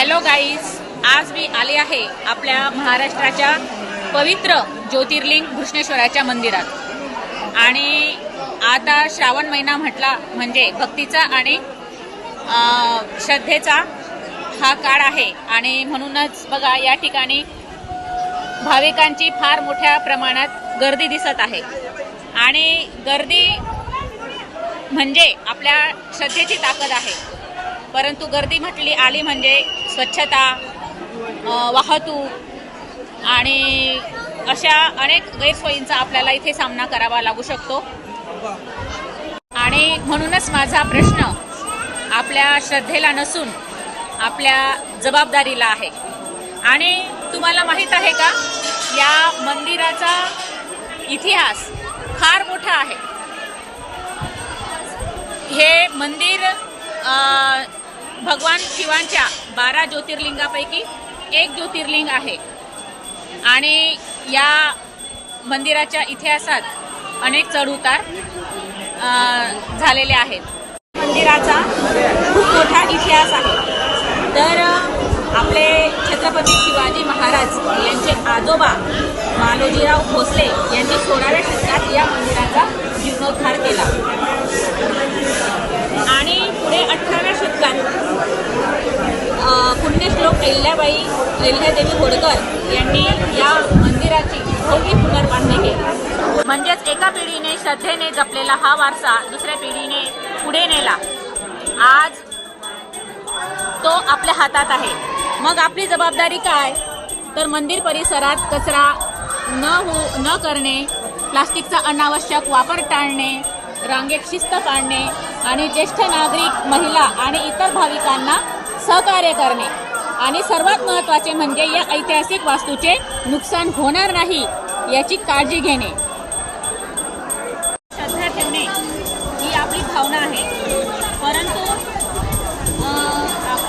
Hello guys, आज मी आले आहे आपल्या महाराष्ट्राच्या पवित्र ज्योतिर्लिंग घृष्णेश्वराच्या मंदिरात। आणि आता श्रावण महिना म्हटला म्हणजे भक्तीचा आणि श्रद्धेचा हा काळ आहे आणि म्हणूनच बघा या ठिकाणी भाविकांची फार मोठ्या प्रमाणात गर्दी दिसत आहे। आणि गर्दी म्हणजे आपल्या श्रद्धेची ताकद आहे, परंतु गर्दी म्हटली आली म्हणजे स्वच्छता, वाहतूक आणि अशा अनेक गैरसोयींचा आपल्याला इथे सामना करावा लागू शकतो। आणि म्हणूनच माझा प्रश्न आपल्या श्रद्धेला नसून आपल्या जबाबदारीला आहे। आणि तुम्हाला माहीत आहे का, या मंदिराचा इतिहास फार मोठा आहे। हे मंदिर भगवान शिवांच्या 12 ज्योतिर्लिंगापैकी एक ज्योतिर्लिंग आहे। आणि या मंदिराच्या इतिहासात अनेक चढउतार झालेले आहेत। मंदिराचा खूप मोठा इतिहास आहे। तर आपले छत्रपती शिवाजी महाराज यांचे आजोबा मालोजीराव भोसले यांनी 16व्या शतकात या मंदिराचा जीर्णोद्धार केला आणि पुढे 18व्या शतकात पुण्यश्लोक अहिल्यादेवी होळकर यांनी या मंदिराची भव्य पुनर्बांधणी केली। म्हणजेच एका पिढीने श्रद्धेने जपलेला हा वारसा दुसऱ्या पिढीने पुढे नेला। आज तो आपल्या हातात आहे। मग आपली जबाबदारी काय? तर मंदिर परिसरात कचरा न करणे, प्लास्टिकचा अनावश्यक वापर टाळणे, रांगेत शिस्त पाळणे आणि ज्येष्ठ नागरिक, महिला आणि इतर भाविकांना सहकार्य करणे आणि सर्वात महत्त्वाचे म्हणजे या ऐतिहासिक वास्तूचे नुकसान होणार नाही याची काळजी घेणे। श्रद्धा ठेवणे ही आपली भावना आहे, परंतु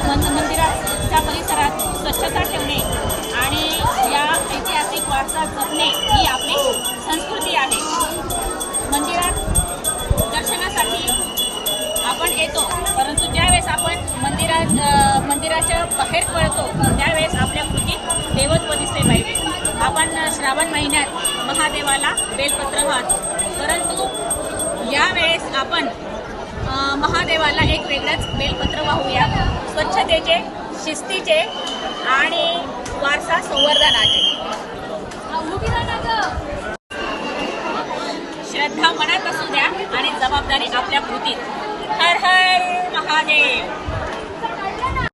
मंदिराच्या परिसरात स्वच्छता ठेवणे आणि या ऐतिहासिक वारसा जपणे ही आपली संस्कृती आहे। मंदिरात दर्शनासाठी आपण येतो, परंतु ज्यावेळेस आपण मंदिराच्या बाहेर पडतो त्यावेळेस आपल्या कृतीत देवत्व दिसले पाहिजे। आपण श्रावण महिन्यात महादेवाला बेलपत्र वाहतो, परंतु यावेळेस आपण महादेवाला एक वेगळंच बेलपत्र वाहूया, स्वच्छतेचे, शिस्तीचे आणि वारसा संवर्धनाचे। श्रद्धा मनात असू द्या आणि जबाबदारी आपल्या कृतीत। हर हर महादेव।